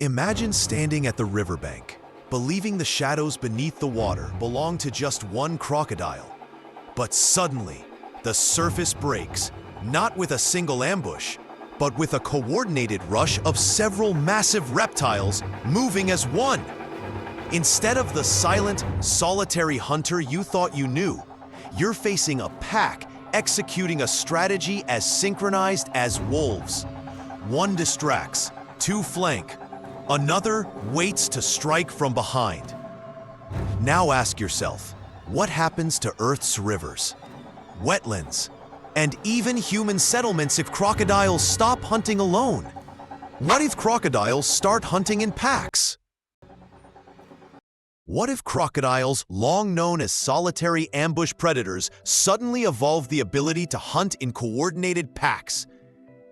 Imagine standing at the riverbank, believing the shadows beneath the water belong to just one crocodile. But suddenly, the surface breaks, not with a single ambush, but with a coordinated rush of several massive reptiles moving as one. Instead of the silent, solitary hunter you thought you knew, you're facing a pack executing a strategy as synchronized as wolves. One distracts, two flank, another waits to strike from behind. Now ask yourself, what happens to Earth's rivers, wetlands, and even human settlements if crocodiles stop hunting alone? What if crocodiles start hunting in packs? What if crocodiles, long known as solitary ambush predators, suddenly evolve the ability to hunt in coordinated packs?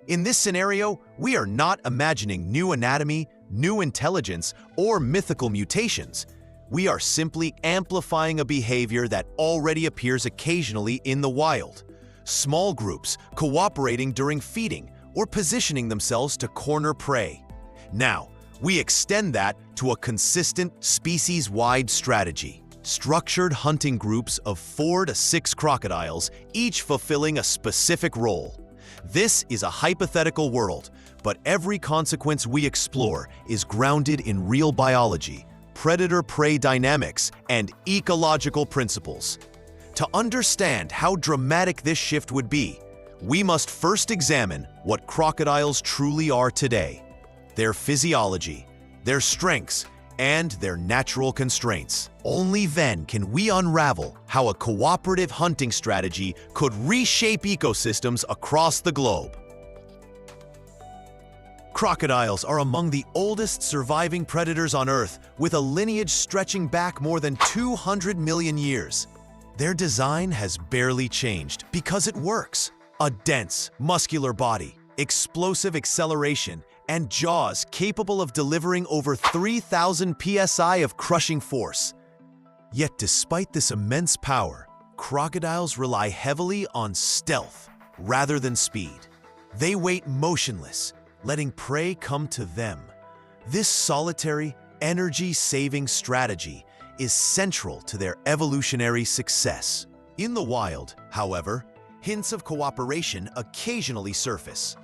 In this scenario, we are not imagining new anatomy, new intelligence, or mythical mutations. We are simply amplifying a behavior that already appears occasionally in the wild. Small groups cooperating during feeding or positioning themselves to corner prey. Now, we extend that to a consistent species-wide strategy. Structured hunting groups of 4 to 6 crocodiles, each fulfilling a specific role. This is a hypothetical world, but every consequence we explore is grounded in real biology, predator-prey dynamics, and ecological principles. To understand how dramatic this shift would be, we must first examine what crocodiles truly are today, their physiology, their strengths, and their natural constraints. Only then can we unravel how a cooperative hunting strategy could reshape ecosystems across the globe. Crocodiles are among the oldest surviving predators on Earth, with a lineage stretching back more than 200 million years. Their design has barely changed because it works. A dense, muscular body, explosive acceleration, and jaws capable of delivering over 3,000 psi of crushing force. Yet despite this immense power, crocodiles rely heavily on stealth rather than speed. They wait motionless, letting prey come to them. This solitary, energy-saving strategy is central to their evolutionary success. In the wild, however, hints of cooperation occasionally surface.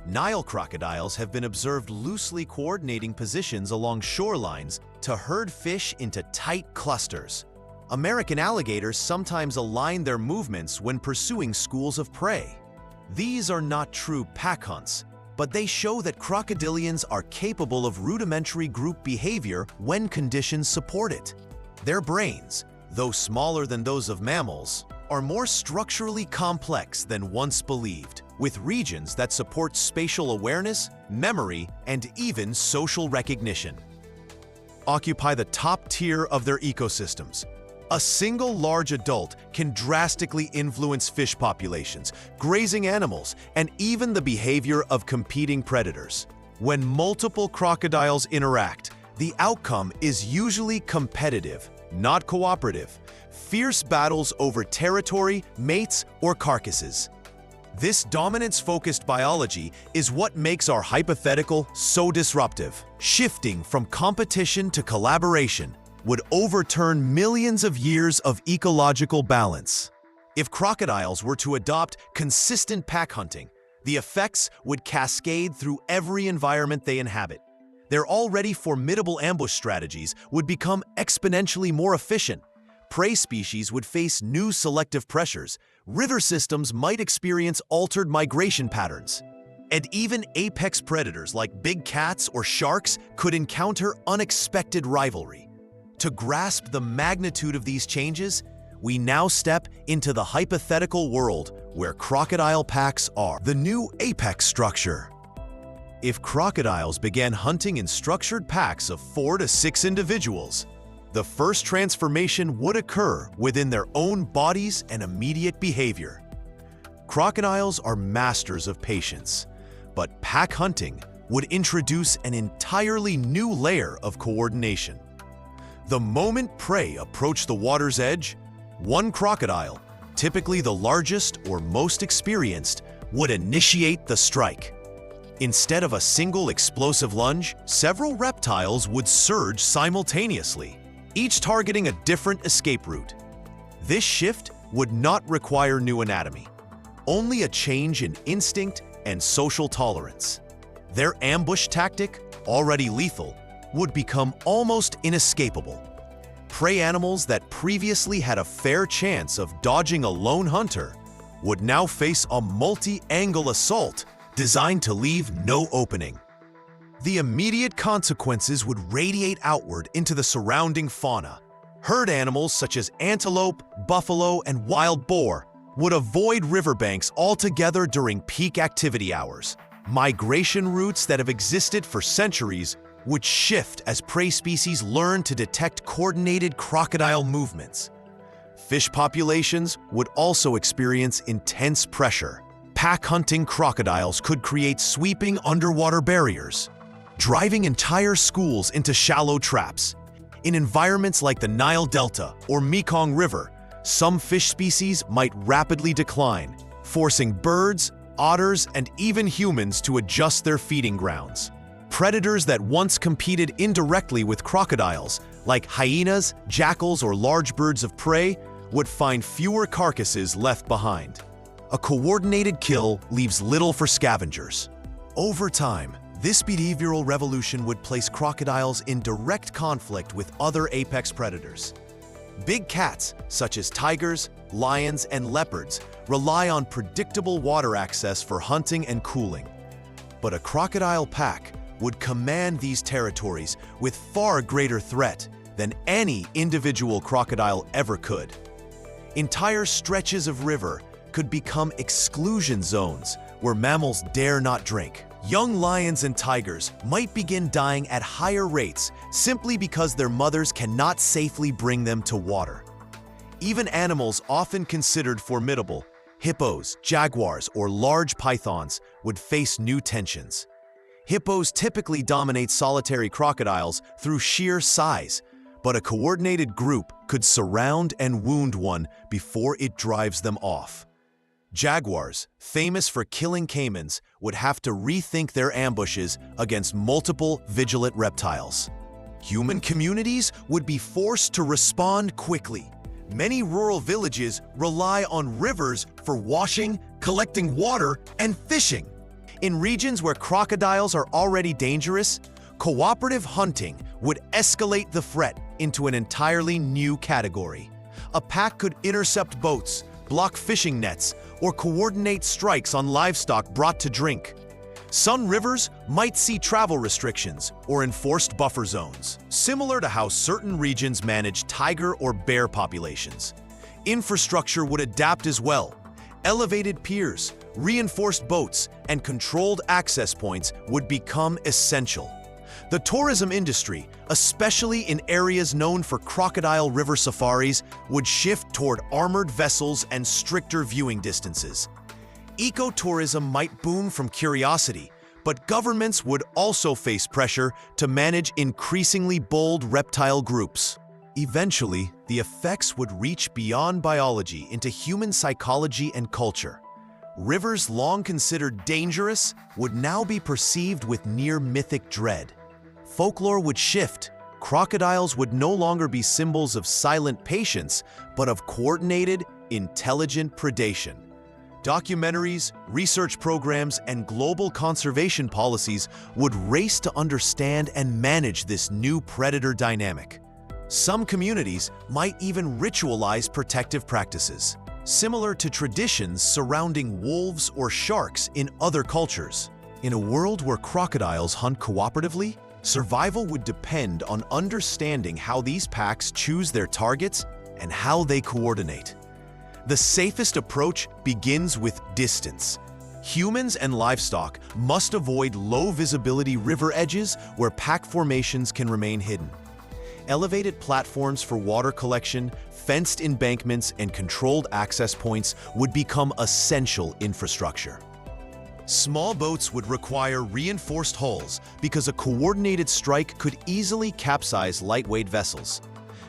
Nile crocodiles have been observed loosely coordinating positions along shorelines to herd fish into tight clusters. American alligators sometimes align their movements when pursuing schools of prey. These are not true pack hunts, but they show that crocodilians are capable of rudimentary group behavior when conditions support it. Their brains, though smaller than those of mammals, are more structurally complex than once believed, with regions that support spatial awareness, memory, and even social recognition. Occupy the top tier of their ecosystems. A single large adult can drastically influence fish populations, grazing animals, and even the behavior of competing predators. When multiple crocodiles interact, the outcome is usually competitive, not cooperative. Fierce battles over territory, mates, or carcasses. This dominance-focused biology is what makes our hypothetical so disruptive. Shifting from competition to collaboration would overturn millions of years of ecological balance. If crocodiles were to adopt consistent pack hunting, the effects would cascade through every environment they inhabit. Their already formidable ambush strategies would become exponentially more efficient. Prey species would face new selective pressures, river systems might experience altered migration patterns, and even apex predators like big cats or sharks could encounter unexpected rivalry. To grasp the magnitude of these changes, we now step into the hypothetical world where crocodile packs are the new apex structure. If crocodiles began hunting in structured packs of 4 to 6 individuals, the first transformation would occur within their own bodies and immediate behavior. Crocodiles are masters of patience, but pack hunting would introduce an entirely new layer of coordination. The moment prey approach the water's edge, one crocodile, typically the largest or most experienced, would initiate the strike. Instead of a single explosive lunge, several reptiles would surge simultaneously, each targeting a different escape route. This shift would not require new anatomy, only a change in instinct and social tolerance. Their ambush tactic, already lethal, would become almost inescapable. Prey animals that previously had a fair chance of dodging a lone hunter would now face a multi-angle assault designed to leave no opening. The immediate consequences would radiate outward into the surrounding fauna. Herd animals such as antelope, buffalo, and wild boar would avoid riverbanks altogether during peak activity hours. Migration routes that have existed for centuries would shift as prey species learn to detect coordinated crocodile movements. Fish populations would also experience intense pressure. Pack-hunting crocodiles could create sweeping underwater barriers, driving entire schools into shallow traps. In environments like the Nile Delta or Mekong River, some fish species might rapidly decline, forcing birds, otters, and even humans to adjust their feeding grounds. Predators that once competed indirectly with crocodiles, like hyenas, jackals, or large birds of prey, would find fewer carcasses left behind. A coordinated kill leaves little for scavengers. Over time, this behavioral revolution would place crocodiles in direct conflict with other apex predators. Big cats, such as tigers, lions, and leopards, rely on predictable water access for hunting and cooling. But a crocodile pack would command these territories with far greater threat than any individual crocodile ever could. Entire stretches of river could become exclusion zones where mammals dare not drink. Young lions and tigers might begin dying at higher rates simply because their mothers cannot safely bring them to water. Even animals often considered formidable, hippos, jaguars, or large pythons, would face new tensions. Hippos typically dominate solitary crocodiles through sheer size, but a coordinated group could surround and wound one before it drives them off. Jaguars, famous for killing caimans, would have to rethink their ambushes against multiple vigilant reptiles. Human communities would be forced to respond quickly. Many rural villages rely on rivers for washing, collecting water, and fishing. In regions where crocodiles are already dangerous, cooperative hunting would escalate the threat into an entirely new category. A pack could intercept boats, block fishing nets, or coordinate strikes on livestock brought to drink. Some rivers might see travel restrictions or enforced buffer zones, similar to how certain regions manage tiger or bear populations. Infrastructure would adapt as well. Elevated piers, reinforced boats, and controlled access points would become essential. The tourism industry, especially in areas known for crocodile river safaris, would shift toward armored vessels and stricter viewing distances. Ecotourism might boom from curiosity, but governments would also face pressure to manage increasingly bold reptile groups. Eventually, the effects would reach beyond biology into human psychology and culture. Rivers long considered dangerous would now be perceived with near-mythic dread. Folklore would shift. Crocodiles would no longer be symbols of silent patience, but of coordinated, intelligent predation. Documentaries, research programs, and global conservation policies would race to understand and manage this new predator dynamic. Some communities might even ritualize protective practices, similar to traditions surrounding wolves or sharks in other cultures. In a world where crocodiles hunt cooperatively, survival would depend on understanding how these packs choose their targets and how they coordinate. The safest approach begins with distance. Humans and livestock must avoid low-visibility river edges where pack formations can remain hidden. Elevated platforms for water collection, fenced embankments, and controlled access points would become essential infrastructure. Small boats would require reinforced hulls because a coordinated strike could easily capsize lightweight vessels.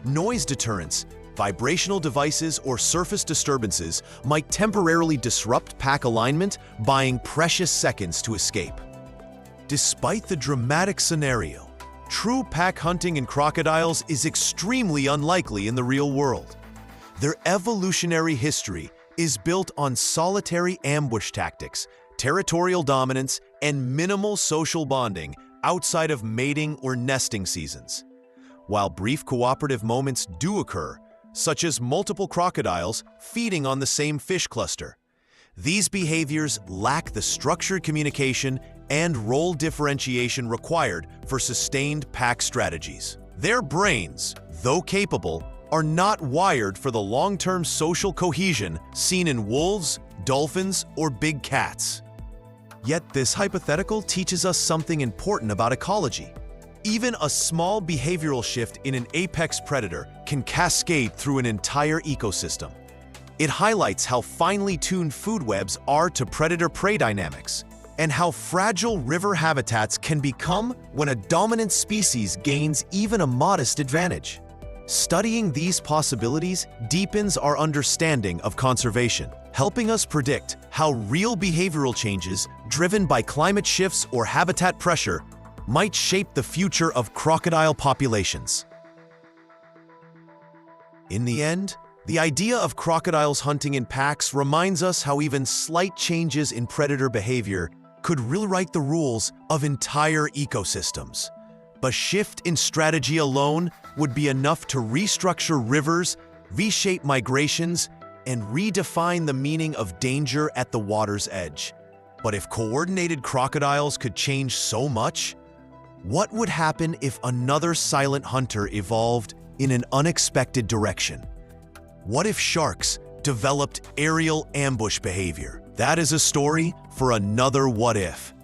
Noise deterrence, vibrational devices, or surface disturbances might temporarily disrupt pack alignment, buying precious seconds to escape. Despite the dramatic scenario, true pack hunting in crocodiles is extremely unlikely in the real world. Their evolutionary history is built on solitary ambush tactics, territorial dominance, and minimal social bonding outside of mating or nesting seasons. While brief cooperative moments do occur, such as multiple crocodiles feeding on the same fish cluster, these behaviors lack the structured communication and role differentiation required for sustained pack strategies. Their brains, though capable, are not wired for the long-term social cohesion seen in wolves, dolphins, or big cats. Yet this hypothetical teaches us something important about ecology. Even a small behavioral shift in an apex predator can cascade through an entire ecosystem. It highlights how finely tuned food webs are to predator-prey dynamics, and how fragile river habitats can become when a dominant species gains even a modest advantage. Studying these possibilities deepens our understanding of conservation, helping us predict how real behavioral changes driven by climate shifts or habitat pressure might shape the future of crocodile populations. In the end, the idea of crocodiles hunting in packs reminds us how even slight changes in predator behavior could rewrite the rules of entire ecosystems. A shift in strategy alone would be enough to restructure rivers, reshape migrations, and redefine the meaning of danger at the water's edge. But if coordinated crocodiles could change so much, what would happen if another silent hunter evolved in an unexpected direction? What if sharks developed aerial ambush behavior? That is a story for another What If.